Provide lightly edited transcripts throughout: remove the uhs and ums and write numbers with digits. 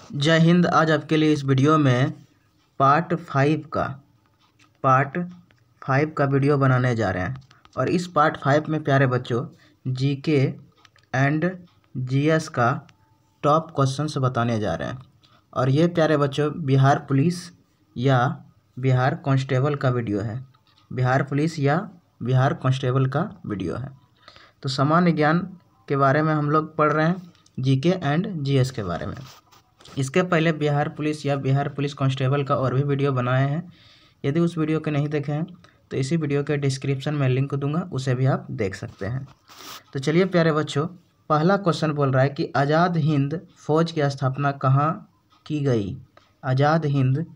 जय हिंद। आज आपके लिए इस वीडियो में पार्ट 5 का वीडियो बनाने जा रहे हैं। और इस पार्ट 5 में प्यारे बच्चों जीके एंड जीएस का टॉप क्वेश्चंस बताने जा रहे हैं। और ये प्यारे बच्चों बिहार पुलिस या बिहार कांस्टेबल का वीडियो है। बिहार पुलिस या बिहार कांस्टेबल का वीडियो है। तो सामान्य ज्ञान के बारे में हम लोग पढ़ रहे हैं, जीके एंड जीएस के बारे में। इसके पहले बिहार पुलिस या बिहार पुलिस कांस्टेबल का और भी वीडियो बनाए हैं। यदि उस वीडियो को नहीं देखे हैं तो इसी वीडियो के डिस्क्रिप्शन में लिंक दूंगा, उसे भी आप देख सकते हैं। तो चलिए प्यारे बच्चों, पहला क्वेश्चन बोल रहा है कि आज़ाद हिंद फौज की स्थापना कहाँ की गई। आज़ाद हिंद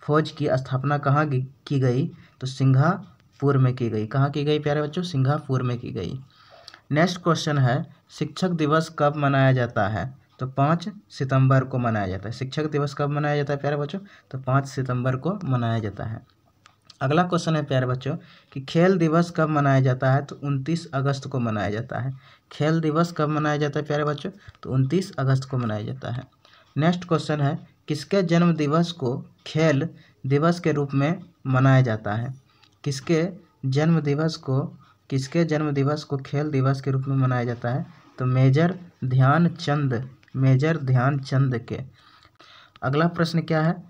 फौज की स्थापना कहाँ की गई? तो सिंगापुर में की गई। कहाँ की गई प्यारे बच्चों? सिंगापुर में की गई। नेक्स्ट क्वेश्चन है शिक्षक दिवस कब मनाया जाता है? तो 5 सितंबर को मनाया जाता है। शिक्षक दिवस कब मनाया जाता है प्यारे बच्चों? तो 5 सितंबर को मनाया जाता है। अगला क्वेश्चन है प्यारे बच्चों कि खेल दिवस कब मनाया जाता है? तो 29 अगस्त को मनाया जाता है। खेल दिवस कब मनाया जाता है प्यारे बच्चों? तो 29 अगस्त को मनाया जाता है। नेक्स्ट क्वेश्चन है किसके जन्म दिवस को खेल दिवस के रूप में मनाया जाता है? किसके जन्म दिवस को खेल दिवस के रूप में मनाया जाता है? तो मेजर ध्यानचंद के। अगला प्रश्न क्या है?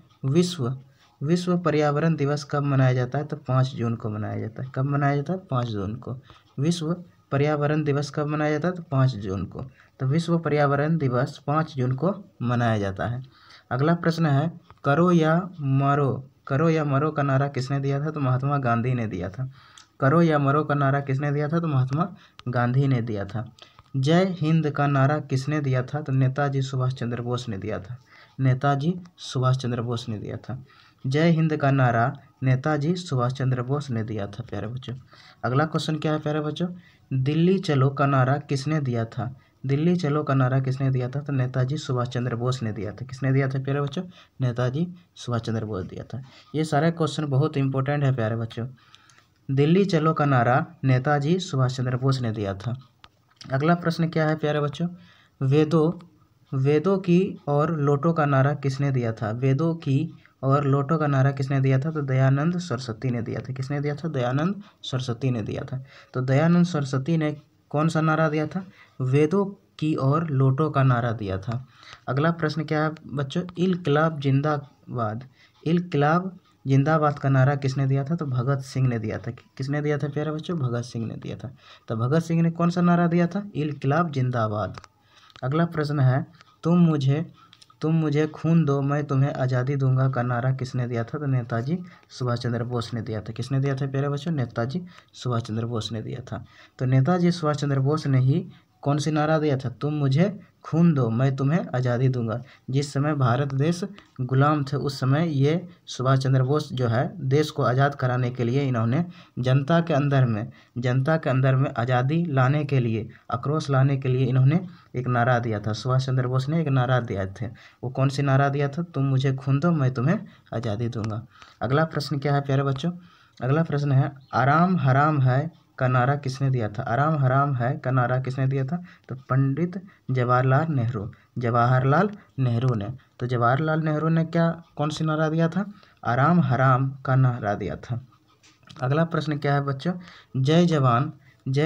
विश्व पर्यावरण दिवस कब मनाया जाता है? तो 5 जून को मनाया जाता है। कब मनाया जाता है? 5 जून को। विश्व पर्यावरण दिवस कब मनाया जाता है? तो 5 जून को। तो विश्व पर्यावरण दिवस 5 जून को मनाया जाता है। अगला प्रश्न है करो या मरो का नारा किसने दिया था? तो महात्मा गांधी ने दिया था। करो या मरो का नारा किसने दिया था? तो महात्मा गांधी ने दिया था। जय हिंद का नारा किसने दिया था? तो नेताजी सुभाष चंद्र बोस ने दिया था। नेताजी सुभाष चंद्र बोस ने दिया था। जय हिंद का नारा नेताजी सुभाष चंद्र बोस ने दिया था प्यारे बच्चों। अगला क्वेश्चन क्या है प्यारे बच्चों? दिल्ली चलो का नारा किसने दिया था? दिल्ली चलो का नारा किसने दिया था? तो नेताजी सुभाष चंद्र बोस ने दिया था। किसने दिया था प्यारे बच्चों? नेताजी सुभाष चंद्र बोस दिया था। ये सारे क्वेश्चन बहुत इंपॉर्टेंट है प्यारे बच्चों। दिल्ली चलो का नारा नेताजी सुभाष चंद्र बोस ने दिया था। अगला प्रश्न क्या है प्यारे बच्चों? वेदों की और लोटो का नारा किसने दिया था? वेदों की और लोटो का नारा किसने दिया था? तो दयानंद सरस्वती ने दिया था। किसने दिया था? दयानंद सरस्वती ने दिया था। तो दयानंद सरस्वती ने कौन सा नारा दिया था? वेदों की और लोटो का नारा दिया था। अगला प्रश्न क्या है बच्चों? इनकलाब जिंदाबाद का नारा किसने दिया था? तो भगत सिंह ने दिया था। किसने दिया था प्यारे बच्चों? भगत सिंह ने दिया था। तो भगत सिंह ने कौन सा नारा दिया था? इनकलाब जिंदाबाद। अगला प्रश्न है तुम मुझे खून दो मैं तुम्हें आज़ादी दूंगा का नारा किसने दिया था? तो नेताजी सुभाष चंद्र बोस ने दिया था। किसने दिया था प्यारे बच्चों? नेताजी सुभाष चंद्र बोस ने दिया था। तो नेताजी सुभाष चंद्र बोस ने ही कौन सी नारा दिया था? तुम मुझे खून दो मैं तुम्हें आज़ादी दूंगा। जिस समय भारत देश गुलाम थे उस समय ये सुभाष चंद्र बोस जो है देश को आज़ाद कराने के लिए इन्होंने जनता के अंदर में आज़ादी लाने के लिए, आक्रोश लाने के लिए इन्होंने एक नारा दिया था। सुभाष चंद्र बोस ने एक नारा दिया थे। वो कौन सी नारा दिया था? तुम मुझे खून दो मैं तुम्हें आज़ादी दूंगा। अगला प्रश्न क्या है प्यारे बच्चों? अगला प्रश्न है आराम हराम है का नारा किसने दिया था? आराम हराम है का नारा किसने दिया था? तो पंडित जवाहरलाल नेहरू ने। तो जवाहरलाल नेहरू ने कौन सी नारा दिया था? आराम हराम का नारा दिया था। अगला प्रश्न क्या है बच्चों? जय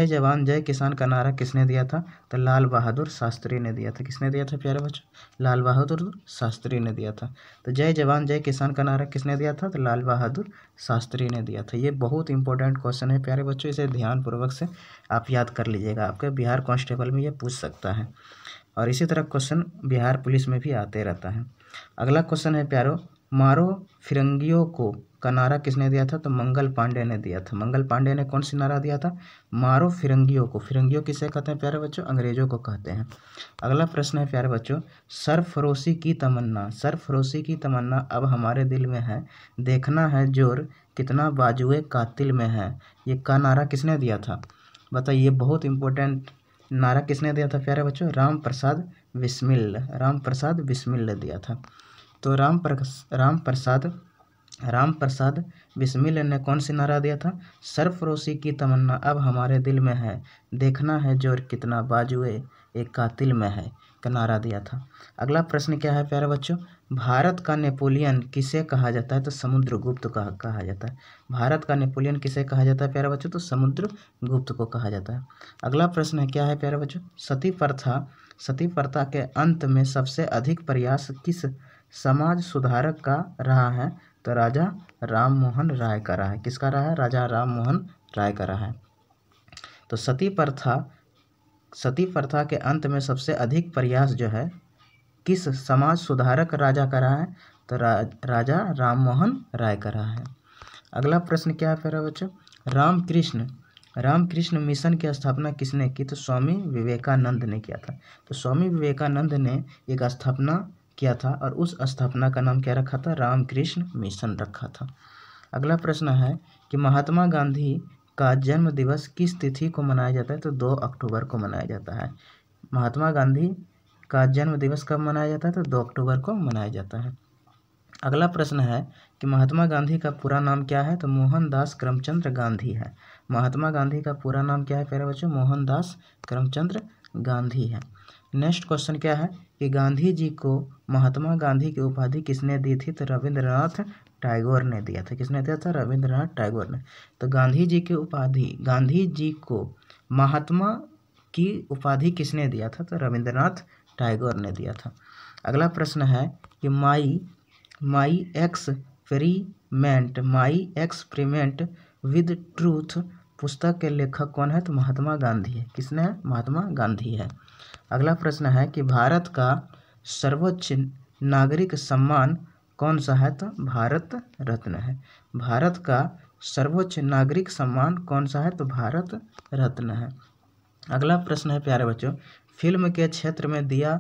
जवान जय किसान का नारा किसने दिया था? तो लाल बहादुर शास्त्री ने दिया था। किसने दिया था प्यारे बच्चों? लाल बहादुर शास्त्री ने दिया था। तो जय जवान जय किसान का नारा किसने दिया था? तो लाल बहादुर शास्त्री ने दिया था। ये बहुत इंपॉर्टेंट क्वेश्चन है प्यारे बच्चों, इसे ध्यानपूर्वक से आप याद कर लीजिएगा। आपके बिहार कांस्टेबल में ये पूछ सकता है और इसी तरह क्वेश्चन बिहार पुलिस में भी आते रहता है। अगला क्वेश्चन है प्यारो मारो फिरंगियों को का नारा किसने दिया था? तो मंगल पांडे ने दिया था। मंगल पांडे ने कौन सी नारा दिया था? मारो फिरंगियों को। फिरंगियों किसे कहते हैं प्यारे बच्चों? अंग्रेजों को कहते हैं। अगला प्रश्न है प्यारे बच्चों सरफरोशी की तमन्ना अब हमारे दिल में है, देखना है जोर कितना बाजुए कातिल में है। ये का नारा किसने दिया था? बताइए, बहुत इंपॉर्टेंट नारा किसने दिया था प्यारे बच्चों? राम प्रसाद बिस्मिल ने दिया था। तो राम प्रसाद बिस्मिल ने कौन सी नारा दिया था? सरफरोशी की तमन्ना अब हमारे दिल में है, देखना है जोर कितना बाजुए एक कातिल में है का नारा दिया था। अगला प्रश्न क्या है प्यारे बच्चों, भारत का नेपोलियन किसे कहा जाता है? तो समुद्रगुप्त कहा जाता है। भारत का नेपोलियन किसे कहा जाता है प्यारे बच्चों? तो समुद्रगुप्त को कहा जाता है। अगला प्रश्न है क्या है प्यारे बच्चों, सती प्रथा के अंत में सबसे अधिक प्रयास किस समाज सुधारक का रहा है? तो राजा राम मोहन राय का रहा है। किसका रहा है? राजा राम मोहन राय का रहा है। तो सती प्रथा के अंत में सबसे अधिक प्रयास जो है किस समाज सुधारक राजा का रहा है? तो राजा राम मोहन राय का रहा है। अगला प्रश्न क्या है प्यारे बच्चों, रामकृष्ण मिशन की स्थापना किसने की? तो स्वामी विवेकानंद ने किया था। तो स्वामी विवेकानंद ने एक स्थापना किया था और उस स्थापना का नाम क्या रखा था? रामकृष्ण मिशन रखा था। अगला प्रश्न है कि महात्मा गांधी का जन्म दिवस किस तिथि को मनाया जाता है? तो 2 अक्टूबर को मनाया जाता है। महात्मा गांधी का जन्म दिवस कब मनाया जाता है? तो 2 अक्टूबर को मनाया जाता है। अगला प्रश्न है कि महात्मा गांधी का पूरा नाम क्या है? तो मोहनदास करमचंद गांधी है। महात्मा गांधी का पूरा नाम क्या है प्यारे बच्चों? मोहनदास करमचंद गांधी है। नेक्स्ट क्वेश्चन क्या है कि गांधी जी को महात्मा गांधी की उपाधि किसने दी थी? तो रविंद्रनाथ टैगोर ने दिया था। किसने दिया था? रविंद्रनाथ टैगोर ने। तो गांधी जी को महात्मा की उपाधि किसने दिया था? तो रविंद्रनाथ टैगोर ने दिया था। अगला प्रश्न है कि माई एक्सपेरिमेंट विद ट्रूथ पुस्तक के लेखक कौन है? तो महात्मा गांधी है। किसने है? महात्मा गांधी है। अगला प्रश्न है कि भारत का सर्वोच्च नागरिक सम्मान कौन सा है? तो भारत रत्न है। भारत का सर्वोच्च नागरिक सम्मान कौन सा है? तो भारत रत्न है। अगला प्रश्न है प्यारे बच्चों, फिल्म के क्षेत्र में दिया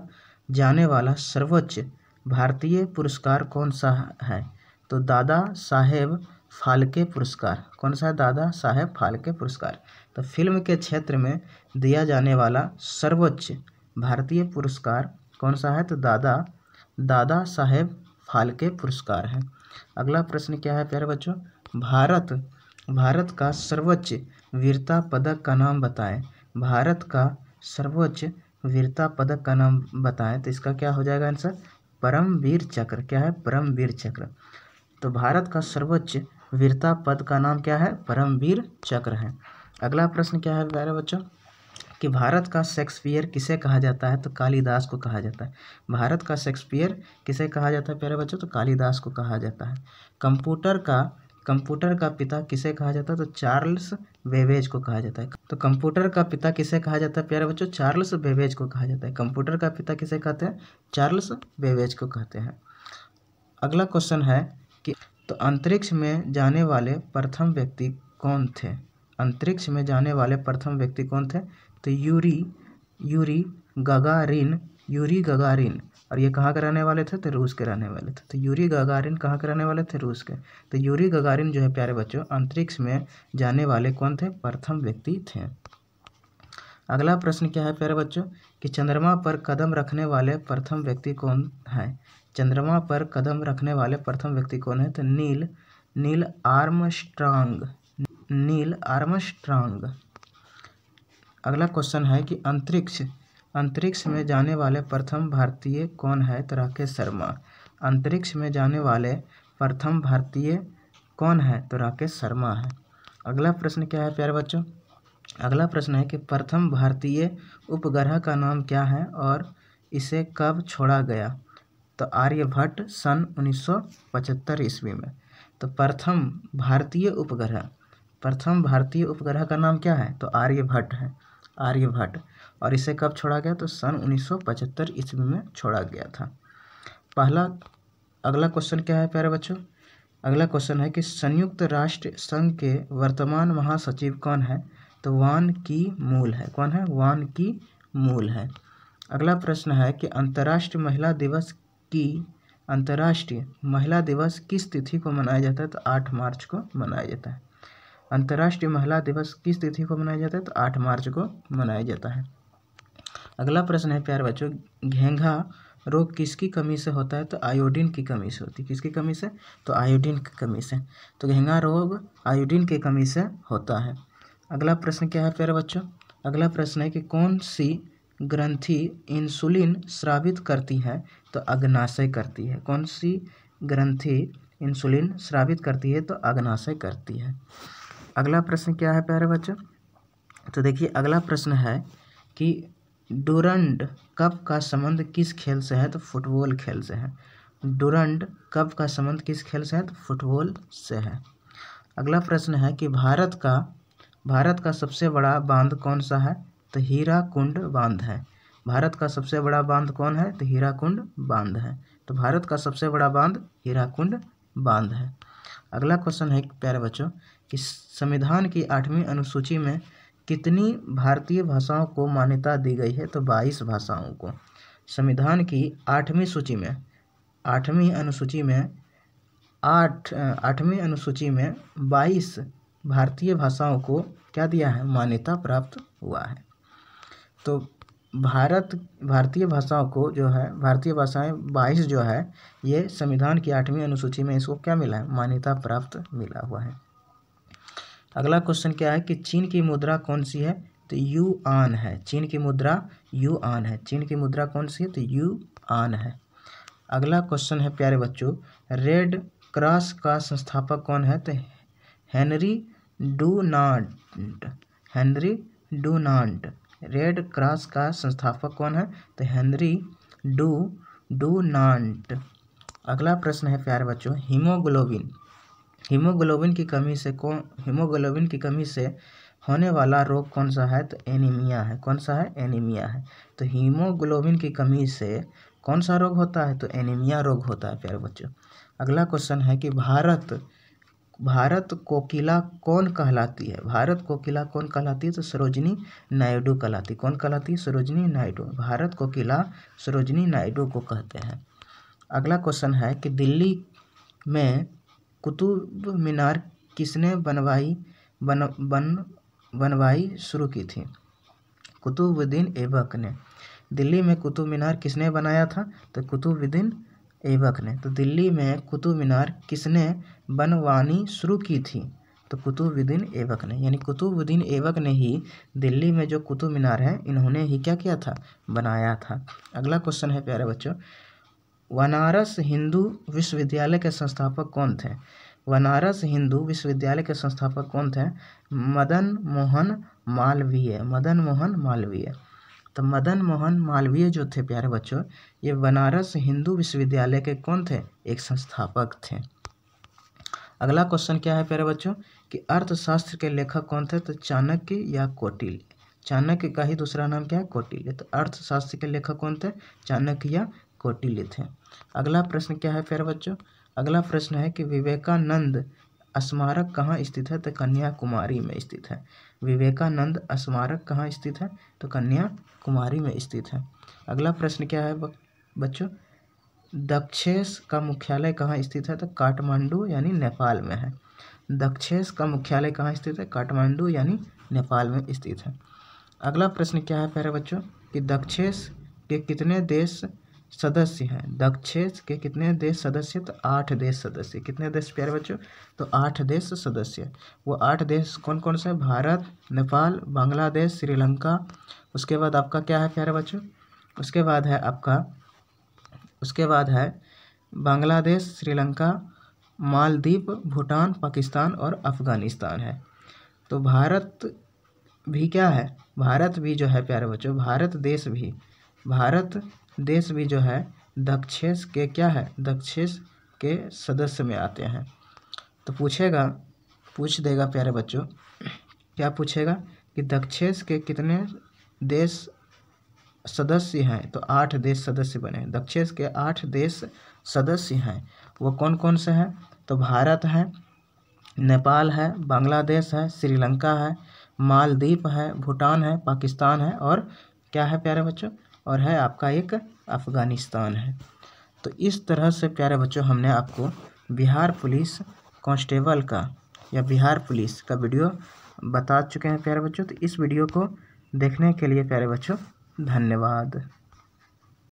जाने वाला सर्वोच्च भारतीय पुरस्कार कौन सा है? तो दादा साहेब फाल्के पुरस्कार। कौन सा है? दादा साहेब फाल्के पुरस्कार। तो फिल्म के क्षेत्र में दिया जाने वाला सर्वोच्च भारतीय पुरस्कार कौन सा है? तो दादा साहेब फाल्के पुरस्कार है। अगला प्रश्न क्या है प्यारे बच्चों, भारत का सर्वोच्च वीरता पदक का नाम बताएं। भारत का सर्वोच्च वीरता पदक का नाम बताएं। तो इसका क्या हो जाएगा आंसर? परमवीर चक्र। क्या है? परमवीर चक्र। तो भारत का सर्वोच्च वीरता पद का नाम क्या है? परमवीर चक्र है। अगला प्रश्न क्या है प्यारे बच्चों कि भारत का शेक्सपियर किसे कहा जाता है? तो कालिदास को कहा जाता है। भारत का शेक्सपियर किसे कहा जाता है प्यारे बच्चों? तो कालिदास को कहा जाता है। कंप्यूटर का पिता किसे कहा जाता है? तो चार्ल्स बेबेज को कहा जाता है। तो कंप्यूटर का पिता किसे कहा जाता है प्यारे बच्चों? चार्ल्स बेबेज को कहा जाता है। कंप्यूटर का पिता किसे कहते हैं? चार्ल्स बेबेज को कहते हैं। अगला क्वेश्चन है कि तो अंतरिक्ष में जाने वाले प्रथम व्यक्ति कौन थे? अंतरिक्ष में जाने वाले प्रथम व्यक्ति कौन थे? तो यूरी गगारिन। और ये कहाँ के रहने वाले थे? तो रूस के रहने वाले थे। तो यूरी गगारिन कहाँ के रहने वाले थे? रूस के। तो यूरी गगारिन जो है प्यारे बच्चों अंतरिक्ष में जाने वाले कौन थे? प्रथम व्यक्ति थे। अगला प्रश्न क्या है प्यारे बच्चों कि चंद्रमा पर कदम रखने वाले प्रथम व्यक्ति कौन है? चंद्रमा पर कदम रखने वाले प्रथम व्यक्ति कौन है? तो नील आर्मस्ट्रांग। अगला क्वेश्चन है कि अंतरिक्ष में जाने वाले प्रथम भारतीय कौन है? तो राकेश शर्मा। अंतरिक्ष में जाने वाले प्रथम भारतीय कौन है? तो राकेश शर्मा है। अगला प्रश्न क्या है प्यारे बच्चों? अगला प्रश्न है कि प्रथम भारतीय उपग्रह का नाम क्या है और इसे कब छोड़ा गया? तो आर्यभट्ट सन 1975 ईस्वी में। तो प्रथम भारतीय उपग्रह का नाम क्या है? तो आर्यभट्ट है। आर्यभट्ट। और इसे कब छोड़ा गया? तो सन 1975 ईस्वी में छोड़ा गया था। अगला क्वेश्चन क्या है प्यारे बच्चों? अगला क्वेश्चन है कि संयुक्त राष्ट्र संघ के वर्तमान महासचिव कौन है? तो वान की मूल है। कौन है? वान की मूल है। अगला प्रश्न है कि अंतर्राष्ट्रीय महिला दिवस किस तिथि को मनाया जाता है? तो 8 मार्च को मनाया जाता है। अंतर्राष्ट्रीय महिला दिवस किस तिथि को मनाया जाता है? तो 8 मार्च को मनाया जाता है। अगला प्रश्न है प्यारे बच्चों, घेंघा रोग किसकी कमी से होता है? तो आयोडीन की कमी से होती है। किसकी कमी से? तो आयोडीन की कमी से। तो घेंघा रोग आयोडीन की कमी से होता है। अगला प्रश्न क्या है प्यारे बच्चों? अगला प्रश्न है कि कौन सी ग्रंथि इंसुलिन स्रावित करती है? तो अग्नाशय करती है। कौन सी ग्रंथि इंसुलिन स्रावित करती है? तो अग्नाशय करती है। अगला प्रश्न क्या है प्यारे बच्चों? तो देखिए अगला प्रश्न है कि डूरंड कप का संबंध किस खेल से है? तो फुटबॉल खेल से है। डूरंड कप का संबंध किस खेल से है? तो फुटबॉल से है। अगला प्रश्न है कि भारत का सबसे बड़ा बांध कौन सा है? तो हीराकुंड बांध है। भारत का सबसे बड़ा बांध कौन है? तो हीराकुंड बांध है। तो भारत का सबसे बड़ा बांध हीराकुंड बांध है। अगला क्वेश्चन है प्यारे बच्चों कि संविधान की 8वीं अनुसूची में कितनी भारतीय भाषाओं को मान्यता दी गई है? तो 22 भाषाओं को। संविधान की 8वीं अनुसूची में 22 भारतीय भाषाओं को क्या दिया है? मान्यता प्राप्त हुआ है। तो भारतीय भाषाओं को जो है, भारतीय भाषाएं 22 जो है, ये संविधान की 8वीं अनुसूची में इसको क्या मिला है? मान्यता प्राप्त मिला हुआ है। अगला क्वेश्चन क्या है कि चीन की मुद्रा कौन सी है? तो युआन है। चीन की मुद्रा युआन है। चीन की मुद्रा कौन सी है? तो युआन है। अगला क्वेश्चन है प्यारे बच्चों, रेड क्रॉस का संस्थापक कौन है? तो हेनरी डुनान्ट। रेड क्रॉस का संस्थापक कौन है? तो हेनरी डुनान्ट। अगला प्रश्न है प्यारे बच्चों, हीमोग्लोबिन की कमी से होने वाला रोग कौन सा है? तो एनीमिया है। कौन सा है? एनीमिया है। तो हीमोग्लोबिन की कमी से कौन सा रोग होता है? तो एनीमिया रोग होता है प्यारे बच्चों। अगला क्वेश्चन है कि भारत कोकिला कौन कहलाती है? भारत कोकिला कौन कहलाती है? तो सरोजिनी नायडू कहलाती। कौन कहलाती है? सरोजिनी नायडू। भारत कोकिला सरोजिनी नायडू को कहते हैं। अगला क्वेश्चन है कि दिल्ली में कुतुब मीनार किसने बनवाई शुरू की थी? कुतुबुद्दीन ऐबक ने। दिल्ली में कुतुब मीनार किसने बनाया था? तो कुतुबुद्दीन ऐबक ने। तो दिल्ली में कुतुब मीनार किसने बनवानी शुरू की थी? तो कुतुबुद्दीन ऐबक ने। यानी कुतुबुद्दीन ऐबक ने ही दिल्ली में जो कुतुब मीनार है, इन्होंने ही क्या किया था? बनाया था। अगला क्वेश्चन है प्यारे बच्चों, बनारस हिंदू विश्वविद्यालय के संस्थापक कौन थे? बनारस हिंदू विश्वविद्यालय के संस्थापक कौन थे? मदन मोहन मालवीय। तो मदन मोहन मालवीय जो थे प्यारे बच्चों, ये बनारस हिंदू विश्वविद्यालय के कौन थे? एक संस्थापक थे। अगला क्वेश्चन क्या है प्यारे बच्चों कि अर्थशास्त्र के लेखक कौन थे? तो चाणक्य या कौटिल्य। चाणक्य का ही दूसरा नाम क्या है? कौटिल्य। तो अर्थशास्त्र के लेखक कौन थे? चाणक्य या कौटिल्य थे। अगला प्रश्न क्या है प्यारे बच्चों? अगला प्रश्न है कि विवेकानंद स्मारक कहाँ स्थित है? तो कन्याकुमारी में स्थित है। विवेकानंद स्मारक कहाँ स्थित है? तो कन्याकुमारी में स्थित है। अगला प्रश्न क्या है बच्चों? दक्षेस का मुख्यालय कहाँ स्थित है? तो काठमांडू यानी नेपाल में है। दक्षेस का मुख्यालय कहाँ स्थित है? काठमांडू यानी नेपाल में स्थित है। अगला प्रश्न क्या है प्यारे बच्चों कि दक्षेस के कितने देश सदस्य हैं? दक्षेस के कितने देश सदस्य? तो 8 देश सदस्य। कितने देश प्यारे बच्चों? तो 8 देश सदस्य। वो 8 देश कौन कौन से? भारत, नेपाल, बांग्लादेश, श्रीलंका। उसके बाद आपका क्या है प्यारे बच्चों? उसके बाद है बांग्लादेश, श्रीलंका, मालदीव, भूटान, पाकिस्तान और अफगानिस्तान है। तो भारत भी क्या है? भारत भी जो है प्यारे बच्चों, भारत देश भी जो है दक्षेस के क्या है? दक्षेस के सदस्य में आते हैं। तो पूछ देगा प्यारे बच्चों, क्या पूछेगा कि दक्षेस के कितने देश सदस्य हैं? तो 8 देश सदस्य बने। दक्षेस के 8 देश सदस्य हैं। वो कौन कौन से हैं? तो भारत है, नेपाल है, बांग्लादेश है, श्रीलंका है, मालदीव है, भूटान है, पाकिस्तान है और क्या है प्यारे बच्चों? और है आपका एक अफगानिस्तान है। तो इस तरह से प्यारे बच्चों हमने आपको बिहार पुलिस कांस्टेबल का या बिहार पुलिस का वीडियो बता चुके हैं प्यारे बच्चों। तो इस वीडियो को देखने के लिए प्यारे बच्चों धन्यवाद।